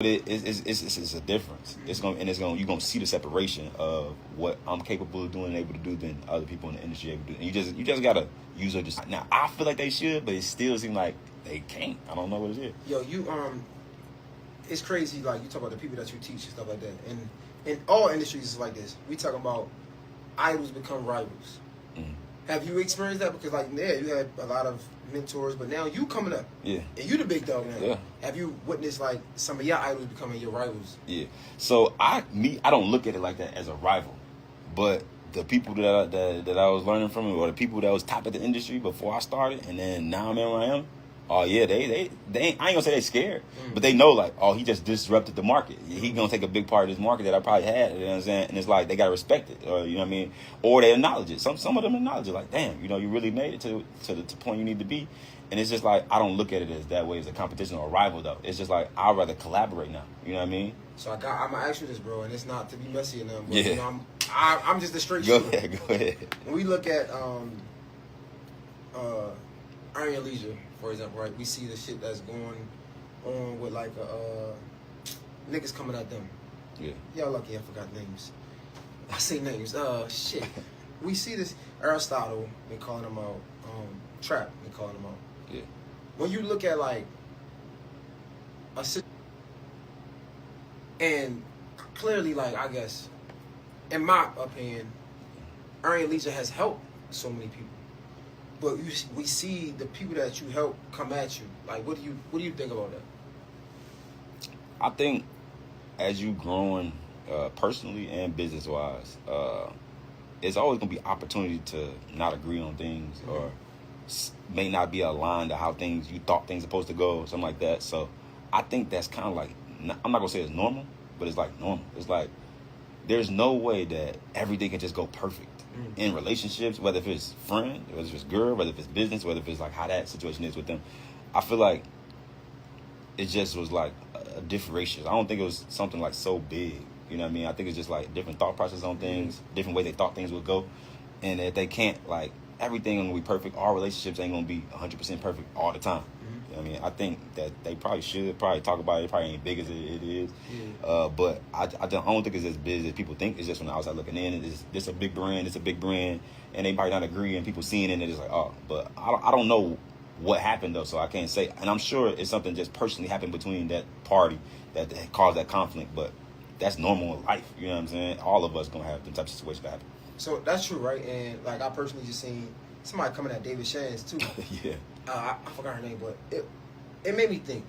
It's a difference. You're gonna see the separation of what I'm capable of doing and able to do than other people in the industry able to do. And you just gotta use it. Just now, I feel like they should, but it still seems like they can't. I don't know what it is. Yo, it's crazy. Like you talk about the people that you teach and stuff like that, and in all industries it's like this. We talking about idols become rivals. Mm-hmm. Have you experienced that? Because like, yeah, you had a lot of mentors, but now you coming up. Yeah. And you the big dog now. Yeah. Have you witnessed like some of your idols becoming your rivals? Yeah. So I don't look at it like that as a rival, but the people that I was learning from, or the people that was top of the industry before I started, and then now I'm in where I am. Oh yeah, they ain't, I ain't gonna say they scared, but they know like, oh, he just disrupted the market. He gonna take a big part of this market that I probably had. You know what I'm saying? And it's like they gotta respect it, or you know what I mean, or they acknowledge it. Some of them acknowledge it, like, damn, you know, you really made it to the point you need to be. And it's just like I don't look at it as that way as a competition or a rival though. It's just like I'd rather collaborate now. You know what I mean? So I'm gonna ask you this, bro, and it's not to be messy or nothing, but yeah. You know, I'm just a straight go shooter. Ahead, go ahead. When we look at Iron Leisure, for example, right? We see the shit that's going on with like niggas coming at them. Yeah. Y'all lucky I forgot names. I say names. Shit. We see this Aristotle been calling them out. Trap been calling them out. Yeah. When you look at like a and clearly, like I guess, in my opinion, Iron Leisure has helped so many people. But we see the people that you help come at you. Like, what do you think about that? I think as you growing personally and business wise, it's always gonna be opportunity to not agree on things, mm-hmm. or may not be aligned to how you thought things supposed to go, or something like that. So I think that's kind of like, I'm not gonna say it's normal, but it's like normal. It's like there's no way that everything can just go perfect. In relationships, whether if it's friend, whether if it's girl, whether if it's business, whether if it's like how that situation is with them, I feel like it just was like a different ratio. I don't think it was something like so big. You know what I mean? I think it's just like different thought process on things, different way they thought things would go, and that they can't like everything gonna be perfect. Our relationships ain't gonna be 100% perfect all the time. You know what I mean? I think that they probably should talk about it. It probably ain't big as it is. Yeah. But I don't think it's as big as people think. It's just from the outside looking in. It's a big brand. It's a big brand. And they probably not agree. And people seeing it and it's like, oh. But I don't know what happened, though, so I can't say. And I'm sure it's something just personally happened between that party that caused that conflict. But that's normal in life. You know what I'm saying? All of us going to have them type of situations happen. So that's true, right? And, like, I personally just seen somebody coming at David Shands, too. Yeah. I forgot her name, but it made me think.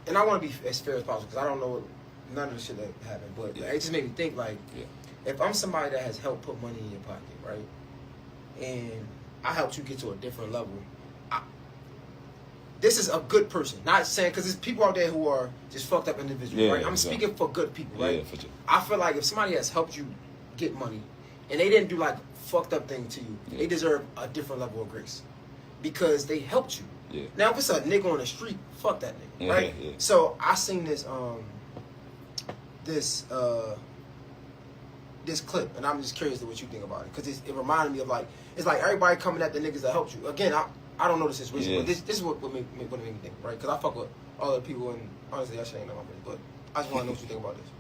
And I want to be as fair as possible because I don't know none of the shit that happened. But it just made me think, like, if I'm somebody that has helped put money in your pocket, right, and I helped you get to a different level, this is a good person. Not saying, because there's people out there who are just fucked up individuals, right? I'm speaking for good people, right? Yeah, for sure. I feel like if somebody has helped you get money and they didn't do like fucked up thing to you, they deserve a different level of grace because they helped you. Yeah. Now if it's a nigga on the street, fuck that nigga, right? Yeah. So I seen this this clip, and I'm just curious to what you think about it because it reminded me of like it's like everybody coming at the niggas that helped you. Again, I don't know the situation, but this is what made me think, right? Because I fuck with other people, and honestly, I shouldn't know my business, but I just want to know what you think about this.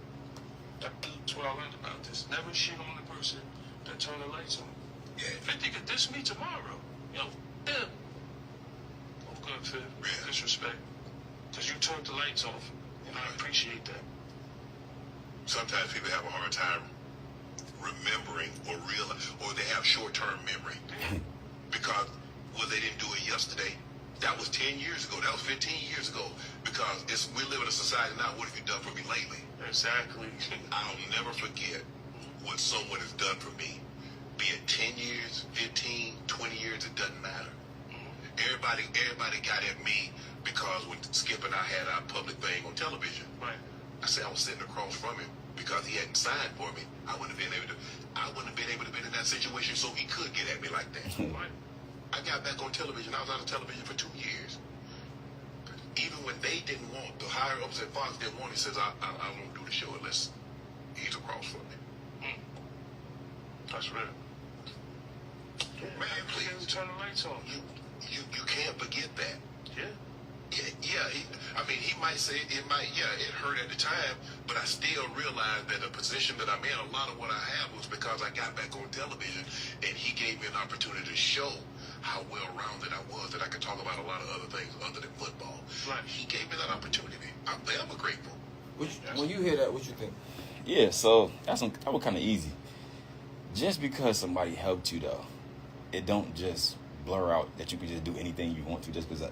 That's what I learned about this. Never shit on the person that turned the lights on. Yeah. 50 could diss me tomorrow. You know, yeah. I'm good, Fib. Real disrespect. Because you turned the lights off, and I appreciate that. Sometimes people have a hard time remembering or realize, or they have short-term memory. Because, well, they didn't do it yesterday. That was 10 years ago. That was 15 years ago. Because we live in a society now, what have you done for me lately? Exactly. I'll never forget what someone has done for me. Be it 10 years, 15, 20 years, it doesn't matter. Everybody got at me because when Skip and I had our public thing on television, right. I said I was sitting across from him because he hadn't signed for me. I wouldn't have been able to be in that situation so he could get at me like that. Right. I got back on television. I was out of television for 2 years. Even when they didn't want, the higher ups at Fox didn't want, he says, I won't do the show unless he's across from me. That's real. Man, please. Turn the lights on. You can't forget that. Yeah. He might say it hurt at the time, but I still realized that the position that I'm in, a lot of what I have was because I got back on television, and he gave me an opportunity to show how well-rounded I was, that I could talk about a lot of other things other than football. Right. He gave me that opportunity. I'm grateful. When you hear that, what you think? Yeah, so that was kind of easy. Just because somebody helped you, though, it don't just blur out that you can just do anything you want to just because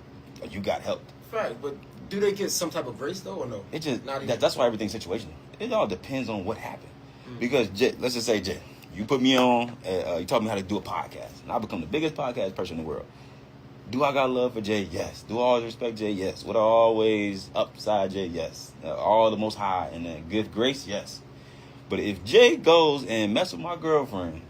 you got helped. Right, but do they get some type of grace though, or no? It just Not even. that's why everything's situational. It all depends on what happened. Because let's just say, Jay, you put me on, you taught me how to do a podcast, and I become the biggest podcast person in the world. Do I got love for Jay? Yes. Do I always respect Jay? Yes. Would I always upside Jay? Yes. All the most high and then give grace? Yes. But if Jay goes and mess with my girlfriend,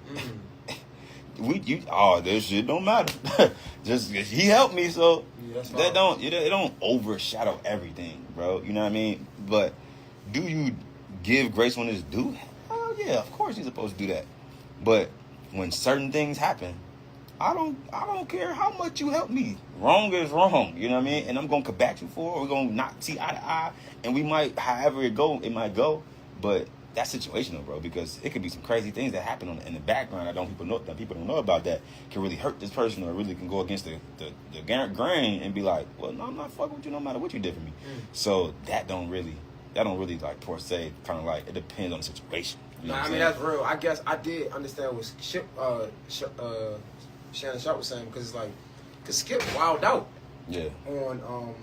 this shit don't matter. Just he helped me, so it don't overshadow everything, bro. You know what I mean? But do you give grace when it's due? Hell yeah, of course you're supposed to do that. But when certain things happen, I don't care how much you help me. Wrong is wrong, you know what I mean? And I'm gonna combat you for it. We're gonna not see eye to eye, and we might, however it might go, but that's situational, bro, because it could be some crazy things that happen in the background that people don't know about that can really hurt this person or really can go against the grain and be like, well, no, I'm not fucking with you no matter what you did for me. So that don't really like per se, kind of like, it depends on the situation. You know what I'm saying? That's real. I guess I did understand what Shannon Sharp was saying, because it's like, cause Skip wilded out on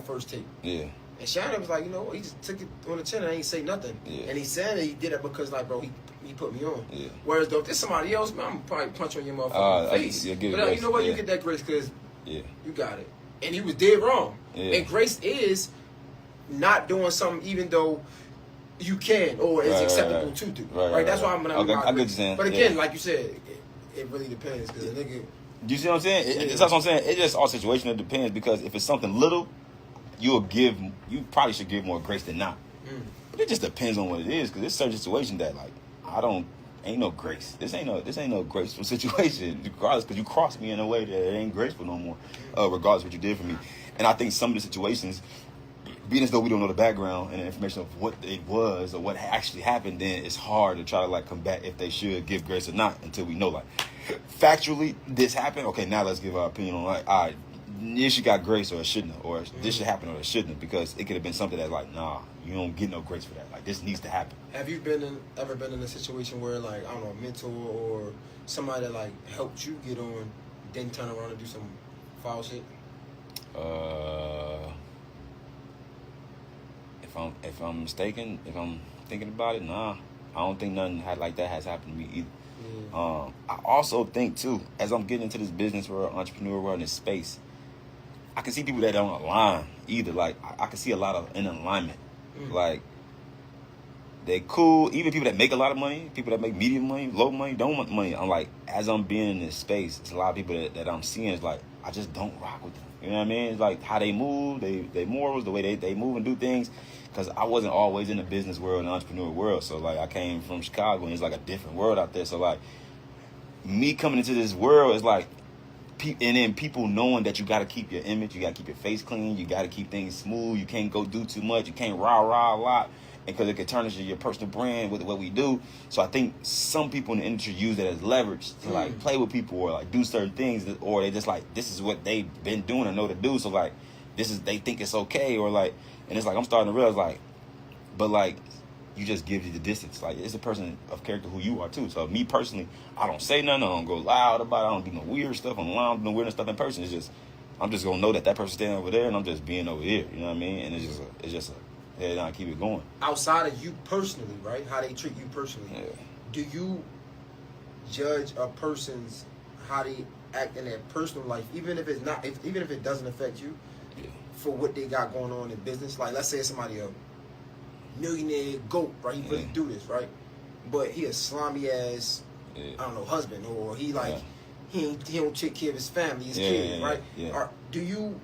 First Take. Yeah. And Shannon was like, you know what, he just took it on the chin and ain't say nothing. Yeah. And he said that he did it because, like, bro, he put me on. Yeah. Whereas, though, if there's somebody else, man, I'm probably punch on your motherfucking face. But you know what, you get that grace because you got it. And he was dead wrong. Yeah. And grace is not doing something even though you can or is acceptable to do. Right. That's why I'm going to I get you saying. But again, like you said, it really depends because a nigga... Do you see what I'm saying? That's what I'm saying. It just all situational. It depends because if it's something little, you probably should give more grace than not. But it just depends on what it is, because there's certain situation that, like, ain't no grace. This ain't no graceful situation, regardless, because you crossed me in a way that it ain't graceful no more, regardless of what you did for me. And I think some of the situations, being as though we don't know the background and the information of what it was or what actually happened, then it's hard to try to, like, combat if they should give grace or not until we know, like, factually, this happened. Okay, now let's give our opinion on, like, all right, this should got grace or it shouldn't have, or this should happen or it shouldn't have, because it could have been something that's like, nah, you don't get no grace for that. Like, this needs to happen. Have you ever been in a situation where, like, I don't know, a mentor or somebody that, like, helped you get on, then turn around and do some foul shit? If I'm mistaken, if I'm thinking about it, nah, I don't think nothing like that has happened to me either. I also think too, as I'm getting into this business world, entrepreneur world, in this space, I can see people that don't align either. Like, I can see a lot of in alignment. Like, they cool. Even people that make a lot of money, people that make medium money, low money, don't want money. I'm like, as I'm being in this space, it's a lot of people that I'm seeing is like, I just don't rock with them. You know what I mean? It's like how they move, they morals, the way they move and do things. Because I wasn't always in the business world and entrepreneur world. So, like, I came from Chicago, and it's like a different world out there. So, like, me coming into this world is like, and then people knowing that you got to keep your image, you got to keep your face clean, you got to keep things smooth, you can't go do too much, you can't rah a lot, because it could turn into your personal brand with what we do. So I think some people in the industry use that as leverage to, like, play with people or, like, do certain things, or they just, like, this is what they've been doing and know to do. So, like, they think it's okay, or, like, and it's like, I'm starting to realize, like, but, like, you just give you the distance. Like, it's a person of character who you are too. So me personally, I don't say nothing. I don't go loud about it. I don't do no weird stuff online. I don't do no weird stuff in person. It's just, I'm just gonna know that person's standing over there, and I'm just being over here. You know what I mean? And it's just a head down, keep it going. Outside of you personally, right? How they treat you personally. Yeah. Do you judge a person's how they act in their personal life, even if it doesn't affect you, for what they got going on in business? Like, let's say it's somebody else. Millionaire GOAT, right? He really do this, right? But he a slimy ass, I don't know, husband, or he like he don't take care of his family, his kids, right? Or do you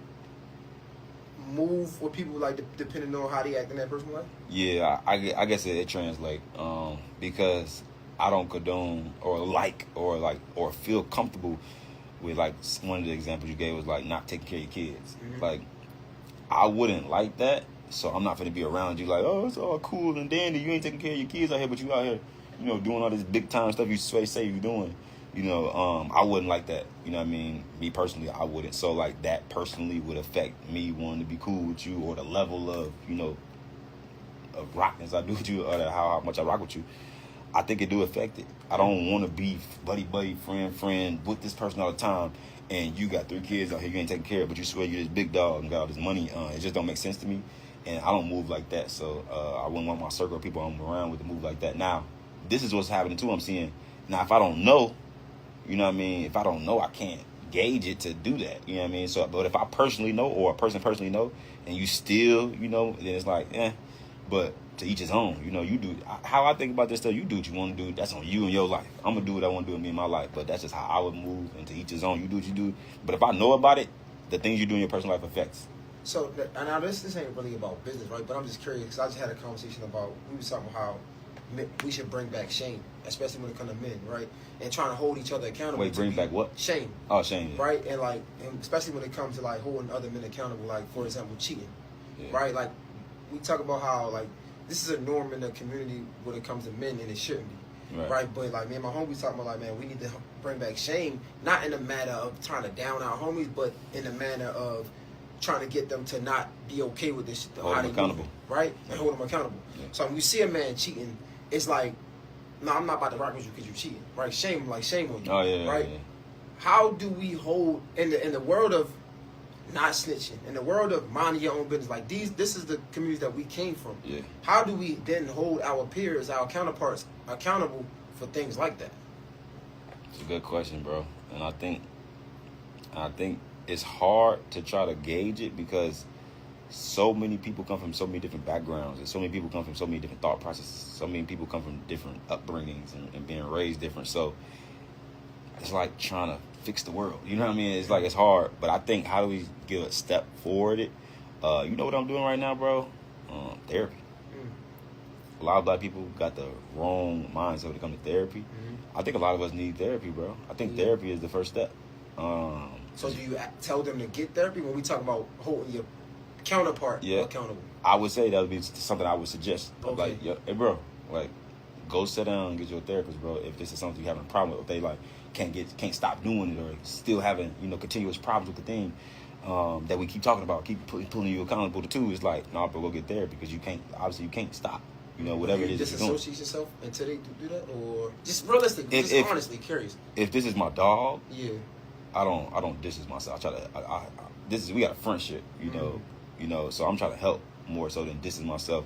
move with people like depending on how they act in that personal life? Yeah, I guess it translates because I don't condone or feel comfortable with like one of the examples you gave was like not taking care of your kids. Mm-hmm. Like, I wouldn't like that, so I'm not gonna be around you like, oh, it's all cool and dandy. You ain't taking care of your kids out here, but you out here, you know, doing all this big time stuff you say you're doing. You know, I wouldn't like that. You know what I mean? Me personally, I wouldn't. So like that personally would affect me wanting to be cool with you, or the level of, you know, of rockness I do with you, or how much I rock with you. I think it do affect it. I don't want to be buddy, friend with this person all the time, and you got 3 kids out here you ain't taking care of, but you swear you're this big dog and got all this money. It just don't make sense to me, and I don't move like that. So I wouldn't want my circle of people I'm around with to move like that. Now, this is what's happening too. I'm seeing now, if I don't know, you know what I mean? If I don't know, I can't gauge it to do that. You know what I mean? So, but if I personally know, or a person personally know, and you still, you know, then it's like, But to each his own. You know, you do how I think about this stuff. You do what you want to do. That's on you and your life. I'm gonna do what I want to do with me in my life. But that's just how I would move. And to each his own. You do what you do. But if I know about it, the things you do in your personal life affects. So now this ain't really about business, right? But I'm just curious because I just had a conversation about, we was talking about how we should bring back shame, especially when it comes to men, right? And trying to hold each other accountable. Wait, bring back what? Shame. Oh, shame. Yeah. Right? And like, and especially when it comes to like holding other men accountable, like for example, cheating. Yeah. Right? Like, we talk about how like this is a norm in the community when it comes to men, and it shouldn't be. Right? But like me and my homies talking about like, man, we need to bring back shame, not in the manner of trying to down our homies, but in the manner of trying to get them to not be okay with this. Hold them accountable. Right? And hold them accountable. Yeah. So when you see a man cheating, it's like, no, I'm not about to rock with you because you're cheating, right? Shame on you. Oh yeah, right? Yeah. How do we hold in the world of not snitching, in the world of minding your own business? Like this is the community that we came from. Yeah. How do we then hold our peers, our counterparts, accountable for things like that? It's a good question, bro. And I think it's hard to try to gauge it because so many people come from so many different backgrounds, and so many people come from so many different thought processes. So many people come from different upbringings and being raised different. So it's like trying to fix the world. You know what I mean? It's like it's hard. But I think, how do we give a step forward? You know what I'm doing right now, bro? Therapy. A lot of black people got the wrong mindset when it comes to therapy. Mm-hmm. I think a lot of us need therapy, bro. I think therapy is the first step. So do you tell them to get therapy when we talk about holding your counterpart accountable? I would say that would be something I would suggest. Okay. Like, hey, bro, like, go sit down and get your therapist, bro. If this is something you're having a problem with, if they like can't stop doing it, or still having, you know, continuous problems with the thing that we keep talking about, keep pulling you accountable to, it's like, nah, bro, go get therapy, because you can't stop. You know, whatever it is you're doing. Disassociate yourself until they do that, or just realistic, just honestly curious. If this is my dog, yeah, I don't distance myself. I try to we got a friendship, you know, so I'm trying to help more so than distance myself.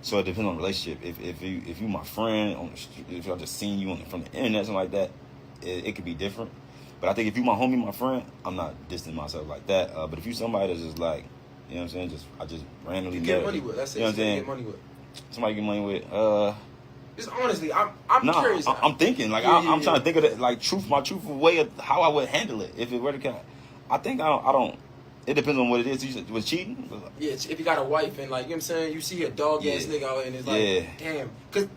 So it depends on the relationship. If you my friend on the street, if I've just seen you from the internet, something like that, it could be different. But I think if you my homie, my friend, I'm not distancing myself like that. But if you somebody that's just like, you know what I'm saying, I just randomly get money with. That's it. You know what I'm saying? Get money with. Somebody get money with. Just honestly, I'm curious. I'm thinking like I'm trying to think of it like my truthful way of how I would handle it if it were to come. I think I don't. It depends on what it is. You said, was cheating? Yeah, if you got a wife and like, you know what I'm saying, you see a dog ass nigga out and it's like, damn. Because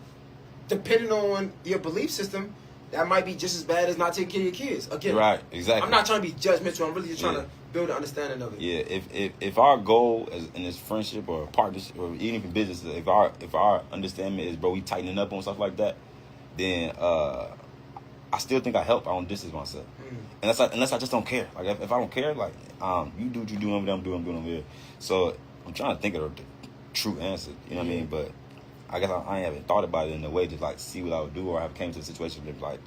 depending on your belief system, that might be just as bad as not taking care of your kids. Again, right, exactly. I'm not trying to be judgmental. I'm really just trying to build an understanding of it. Yeah, if our goal in this friendship or partnership or even in business, if our understanding is, bro, we tightening up on stuff like that, then I still think I help. I don't distance myself. Unless I just don't care. Like if I don't care, like you do what you doing over there, I'm doing over here. So I'm trying to think of the true answer. You know what I mean? But I guess I haven't thought about it in a way to like see what I would do, or I came to a situation where like,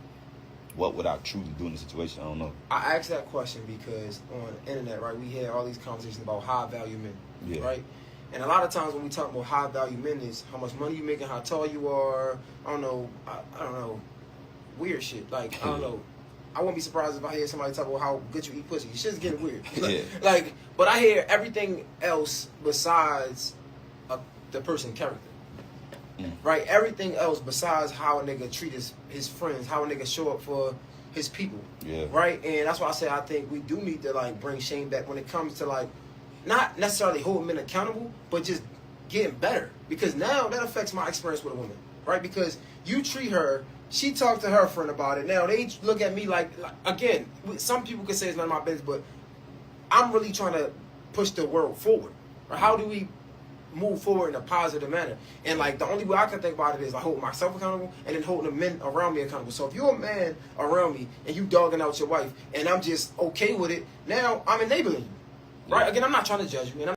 what would I truly do in the situation? I don't know. I asked that question because on the internet, right, we hear all these conversations about high value men, right? And a lot of times when we talk about high value men, is how much money you making, how tall you are. I don't know, weird shit. Like I don't know. I won't be surprised if I hear somebody talk about how good you eat pussy. Shit's getting weird. But I hear everything else besides the person's character. Right? Everything else besides how a nigga treat his friends, how a nigga show up for his people. Yeah. Right? And that's why I say I think we do need to like bring shame back when it comes to like not necessarily holding men accountable, but just getting better. Because now that affects my experience with a woman. Right? Because you treat her She talked to her friend about it. Now they look at me like again, some people could say it's none of my business, but I'm really trying to push the world forward. Or how do we move forward in a positive manner? And like the only way I can think about it is I hold myself accountable and then holding the men around me accountable. So if you're a man around me and you dogging out your wife and I'm just okay with it, now I'm enabling you. Right? Again, I'm not trying to judge you, and I'm